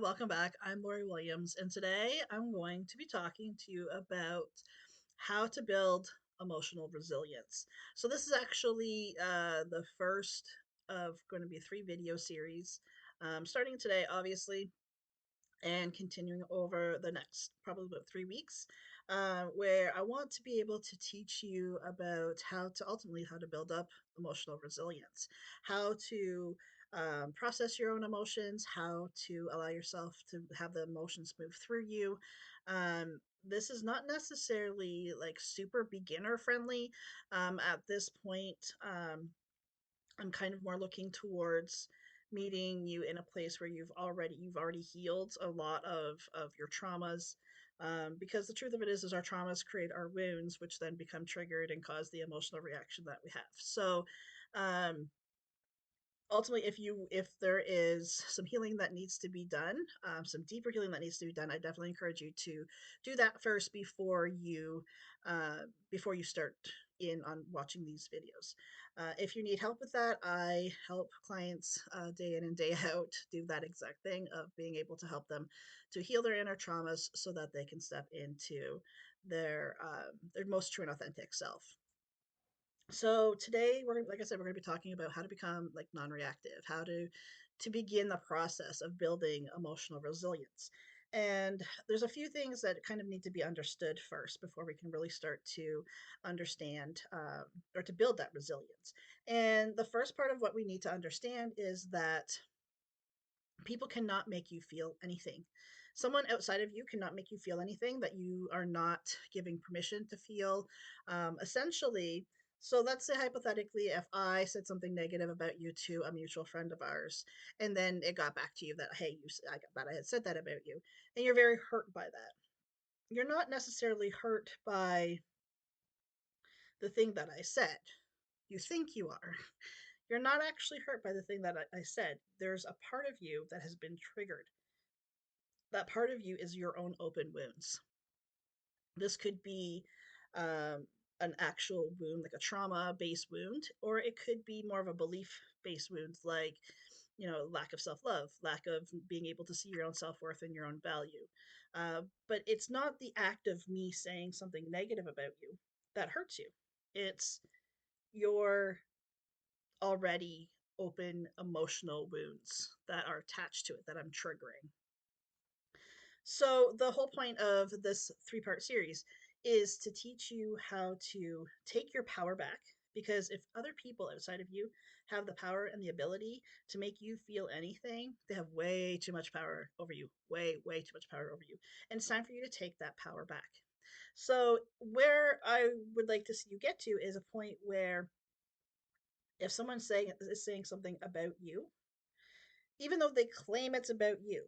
welcome back. I'm Lori Williams, and today I'm going to be talking to you about how to build emotional resilience. So, this is actually the first of going to be a three video series, starting today, obviously, and continuing over the next probably about 3 weeks, where I want to be able to teach you about how to build up emotional resilience, how to process your own emotions, how to allow yourself to have the emotions move through you. This is not necessarily like super beginner friendly. At this point, I'm kind of more looking towards meeting you in a place where you've already healed a lot of your traumas, because the truth of it is our traumas create our wounds, which then become triggered and cause the emotional reaction that we have. So um, ultimately, if there is some healing that needs to be done, some deeper healing that needs to be done, I definitely encourage you to do that first before you start in on watching these videos. If you need help with that, I help clients day in and day out do that exact thing of being able to help them to heal their inner traumas so that they can step into their most true and authentic self. So today like I said, we're going to be talking about how to become like non-reactive, how to begin the process of building emotional resilience. And there's a few things that kind of need to be understood first before we can really start to understand, or to build that resilience. And the first part of what we need to understand is that people cannot make you feel anything. Someone outside of you cannot make you feel anything that you are not giving permission to feel. Essentially, so let's say hypothetically, if I said something negative about you to a mutual friend of ours, and then it got back to you that, hey, I got that I had said that about you, and you're very hurt by that. You're not necessarily hurt by the thing that I said. You think you are. You're not actually hurt by the thing that I said. There's a part of you that has been triggered. That part of you is your own open wounds. This could be um, an actual wound, like a trauma based wound, or it could be more of a belief based wound, like, lack of self love, lack of being able to see your own self worth and your own value. But it's not the act of me saying something negative about you that hurts you. It's your already open emotional wounds that are attached to it that I'm triggering. So, the whole point of this three-part series is to teach you how to take your power back. Because if other people outside of you have the power and the ability to make you feel anything, they have way too much power over you. Way, way too much power over you. And it's time for you to take that power back. So, where I would like to see you get to is a point where if someone's saying something about you, even though they claim it's about you,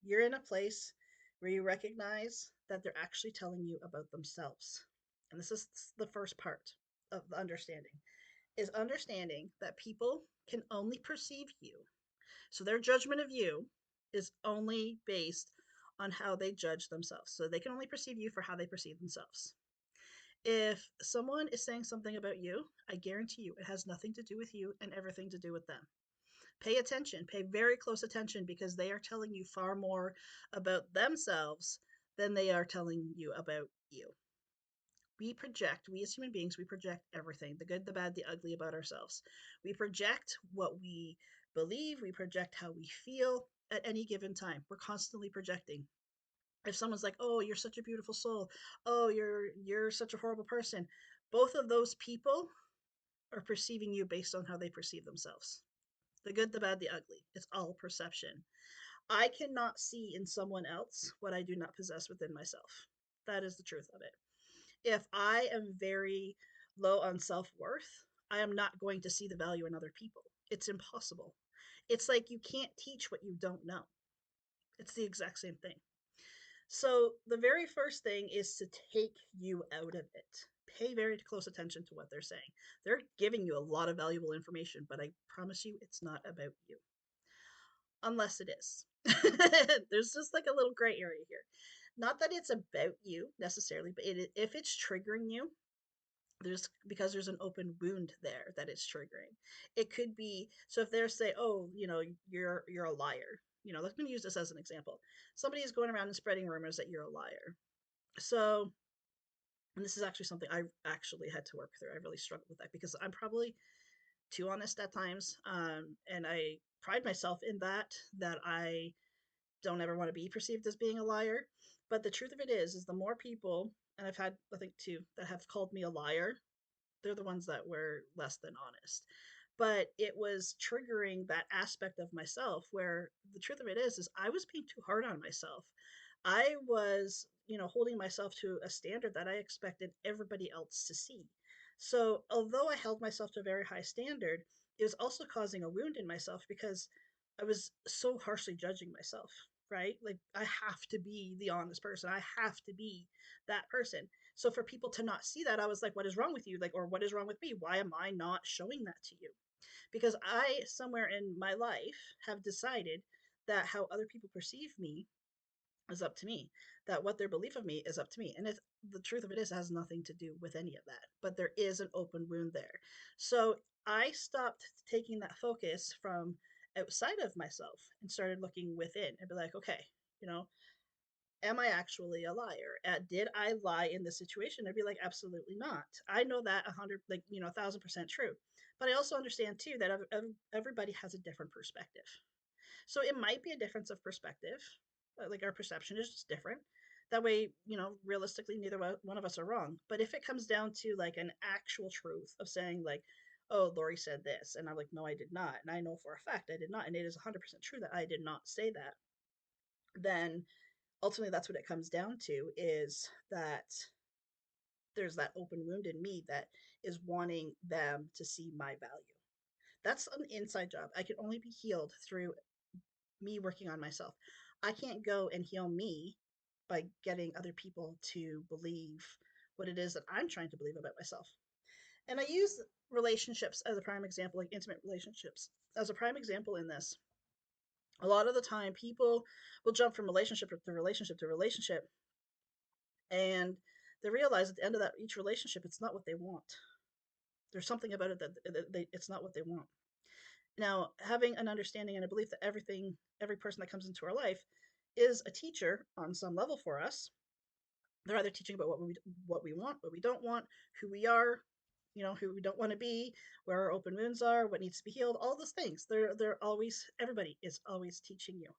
you're in a place where you recognize that they're actually telling you about themselves. And this is the first part of the understanding, is understanding that people can only perceive you. So their judgment of you is only based on how they judge themselves. So they can only perceive you for how they perceive themselves. If someone is saying something about you, I guarantee you it has nothing to do with you and everything to do with them. Pay attention, pay very close attention, because they are telling you far more about themselves than they are telling you about you. We as human beings, we project everything, the good, the bad, the ugly about ourselves. We project what we believe, we project how we feel at any given time. We're constantly projecting. If someone's like, "Oh, you're such a beautiful soul. Oh, you're such a horrible person." Both of those people are perceiving you based on how they perceive themselves. The good, the bad, the ugly. It's all perception. I cannot see in someone else what I do not possess within myself. That is the truth of it. If I am very low on self worth, I am not going to see the value in other people. It's impossible. It's like you can't teach what you don't know. It's the exact same thing. So, the very first thing is to take you out of it. Pay very close attention to what they're saying. They're giving you a lot of valuable information, but I promise you it's not about you. Unless it is. There's just like a little gray area here. Not that it's about you necessarily, but if it's triggering you, there's because there's an open wound there that it's triggering. It could be, so if they're saying, "Oh, you're a liar," let me use this as an example. Somebody is going around and spreading rumors that you're a liar. So, and this is actually something I actually had to work through. I really struggled with that because I'm probably too honest at times. And I pride myself in that I don't ever want to be perceived as being a liar. But the truth of it is the more people, and I've had, I think, two that have called me a liar, they're the ones that were less than honest. But it was triggering that aspect of myself where the truth of it is I was being too hard on myself. I was, holding myself to a standard that I expected everybody else to see. So, although I held myself to a very high standard, it was also causing a wound in myself because I was so harshly judging myself, right? Like, I have to be the honest person. I have to be that person. So, for people to not see that, I was like, what is wrong with you? Like, or what is wrong with me? Why am I not showing that to you? Because I, somewhere in my life, have decided that how other people perceive me is up to me, that what their belief of me is up to me. And the truth of it is, it has nothing to do with any of that, but there is an open wound there. So I stopped taking that focus from outside of myself and started looking within and be like, okay, you know am I actually a liar? Did I lie in this situation? I'd be like, absolutely not. I know that 100, like, 1,000% true. But I also understand too that everybody has a different perspective. So it might be a difference of perspective. Like, our perception is just different. That way, realistically, neither one of us are wrong. But if it comes down to like an actual truth of saying, like, oh, Lori said this, and I'm like, no, I did not. And I know for a fact I did not. And it is 100% true that I did not say that. Then ultimately, that's what it comes down to, is that there's that open wound in me that is wanting them to see my value. That's an inside job. I can only be healed through me working on myself. I can't go and heal me by getting other people to believe what it is that I'm trying to believe about myself. And I use relationships as a prime example, like intimate relationships, as a prime example in this. A lot of the time, people will jump from relationship to relationship to relationship, and they realize at the end of that each relationship, it's not what they want. There's something about it that it's not what they want. Now, having an understanding and a belief that every person that comes into our life is a teacher on some level for us. They're either teaching about what we want, what we don't want, who we are, who we don't want to be, where our open wounds are, what needs to be healed, all those things. They're always, everybody is always teaching you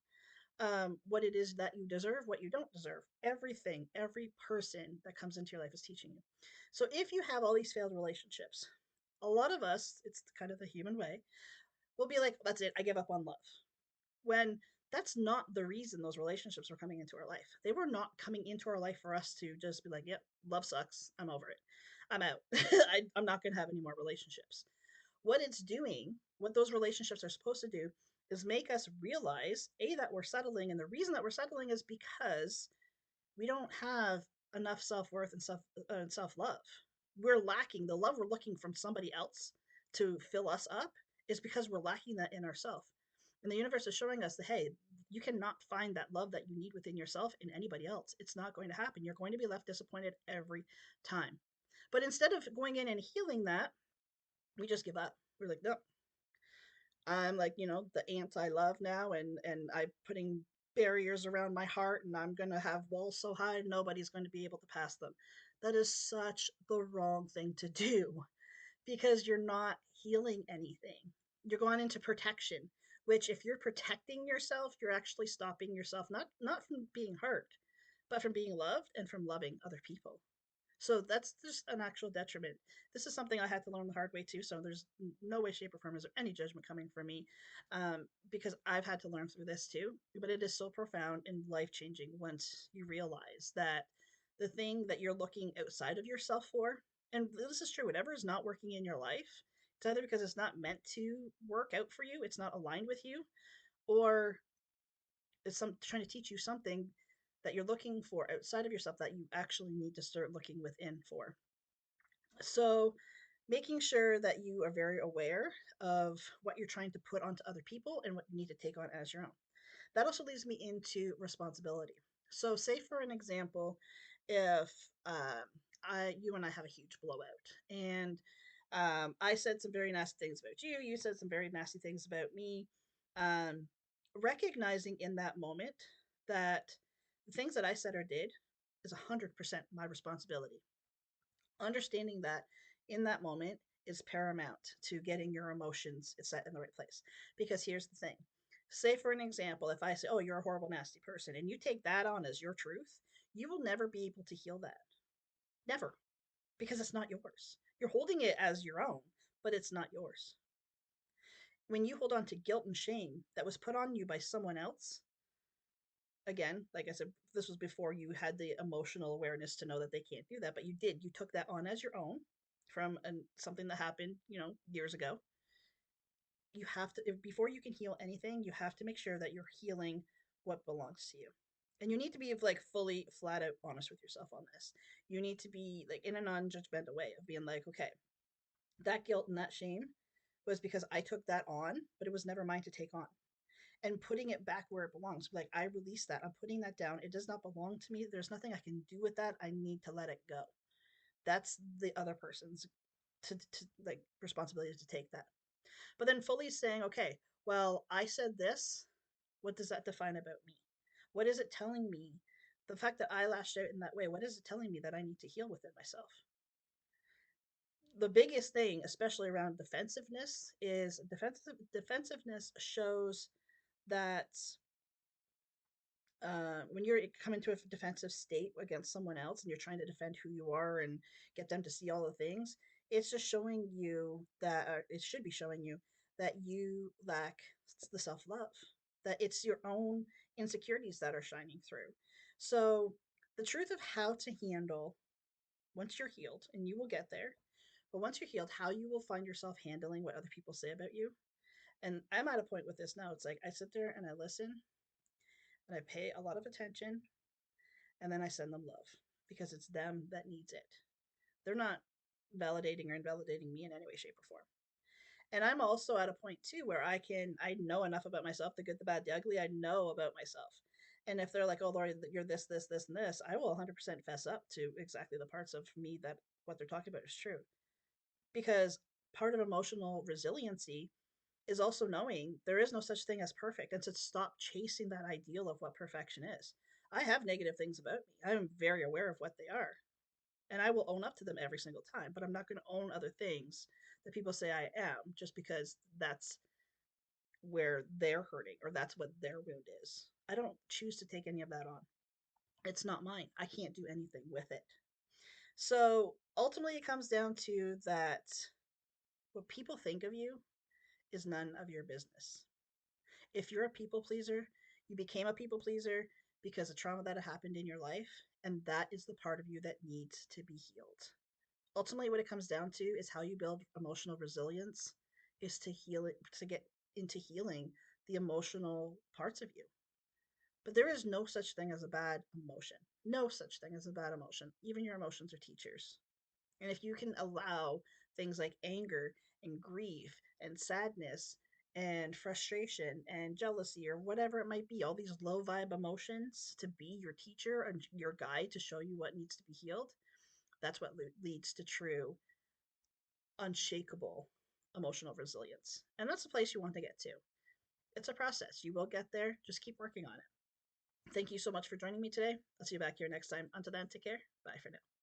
what it is that you deserve, what you don't deserve. Everything, every person that comes into your life is teaching you. So if you have all these failed relationships, a lot of us, it's kind of the human way, will be like, that's it, I give up on love. When that's not the reason those relationships were coming into our life. They were not coming into our life for us to just be like, yep, love sucks. I'm over it. I'm out. I'm not going to have any more relationships. What it's doing, what those relationships are supposed to do, is make us realize, A, that we're settling. And the reason that we're settling is because we don't have enough self worth and self love. We're lacking the love we're looking from somebody else to fill us up, is because we're lacking that in ourselves. And the universe is showing us that, hey, you cannot find that love that you need within yourself in anybody else. It's not going to happen. You're going to be left disappointed every time. But instead of going in and healing that, we just give up. We're like, no, I'm like, the anti love now, and I'm putting barriers around my heart, and I'm going to have walls so high nobody's going to be able to pass them. That is such the wrong thing to do, because you're not healing anything. You're going into protection, which, if you're protecting yourself, you're actually stopping yourself, not from being hurt, but from being loved and from loving other people. So that's just an actual detriment. This is something I had to learn the hard way too. So there's no way, shape, or form is there any judgment coming from me, because I've had to learn through this too. But it is so profound and life changing once you realize that the thing that you're looking outside of yourself for, and this is true, whatever is not working in your life, it's either because it's not meant to work out for you, it's not aligned with you, or it's trying to teach you something that you're looking for outside of yourself that you actually need to start looking within for. So, making sure that you are very aware of what you're trying to put onto other people and what you need to take on as your own. That also leads me into responsibility. So, say for an example, if you and I have a huge blowout, and I said some very nasty things about you, you said some very nasty things about me. Um, recognizing in that moment that the things that I said or did is 100% my responsibility. Understanding that in that moment is paramount to getting your emotions set in the right place. Because here's the thing, say, for an example, if I say, oh, you're a horrible, nasty person, and you take that on as your truth, you will never be able to heal that. Never. Because it's not yours. You're holding it as your own, but it's not yours. When you hold on to guilt and shame that was put on you by someone else, again, like I said, this was before you had the emotional awareness to know that they can't do that, but you did. You took that on as your own from something that happened, years ago. You have to, before you can heal anything, you have to make sure that you're healing what belongs to you. And you need to be like fully flat out honest with yourself on this. You need to be like in a non-judgmental way of being like, okay, that guilt and that shame was because I took that on, but it was never mine to take on. And putting it back where it belongs. Like, I release that. I'm putting that down. It does not belong to me. There's nothing I can do with that. I need to let it go. That's the other person's to like responsibility to take that. But then fully saying, okay, well, I said this. What does that define about me? What is it telling me? The fact that I lashed out in that way, what is it telling me that I need to heal within myself? The biggest thing, especially around defensiveness, is defensiveness shows that when you're coming to a defensive state against someone else and you're trying to defend who you are and get them to see all the things, it's just showing you that, it should be showing you that you lack the self love, that it's your own insecurities that are shining through. So, the truth of how to handle once you're healed, and you will get there, but once you're healed, how you will find yourself handling what other people say about you. And I'm at a point with this now. It's like I sit there and I listen and I pay a lot of attention and then I send them love because it's them that needs it. They're not validating or invalidating me in any way, shape, or form. And I'm also at a point too where I know enough about myself, the good, the bad, the ugly. I know about myself. And if they're like, oh, Lori, you're this, and this, I will 100% fess up to exactly the parts of me that what they're talking about is true. Because part of emotional resiliency is also knowing there is no such thing as perfect and to stop chasing that ideal of what perfection is. I have negative things about me. I am very aware of what they are. And I will own up to them every single time, but I'm not going to own other things that people say I am just because that's where they're hurting or that's what their wound is. I don't choose to take any of that on. It's not mine. I can't do anything with it. So ultimately, it comes down to that what people think of you is none of your business. If you're a people pleaser, you became a people pleaser because of trauma that happened in your life, and that is the part of you that needs to be healed. Ultimately, what it comes down to is how you build emotional resilience is to heal it, to get into healing the emotional parts of you. But there is no such thing as a bad emotion. No such thing as a bad emotion. Even your emotions are teachers. And if you can allow things like anger and grief and sadness and frustration and jealousy or whatever it might be, all these low vibe emotions to be your teacher and your guide to show you what needs to be healed, that's what leads to true, unshakable emotional resilience. And that's the place you want to get to. It's a process. You will get there. Just keep working on it. Thank you so much for joining me today. I'll see you back here next time. Until then, take care. Bye for now.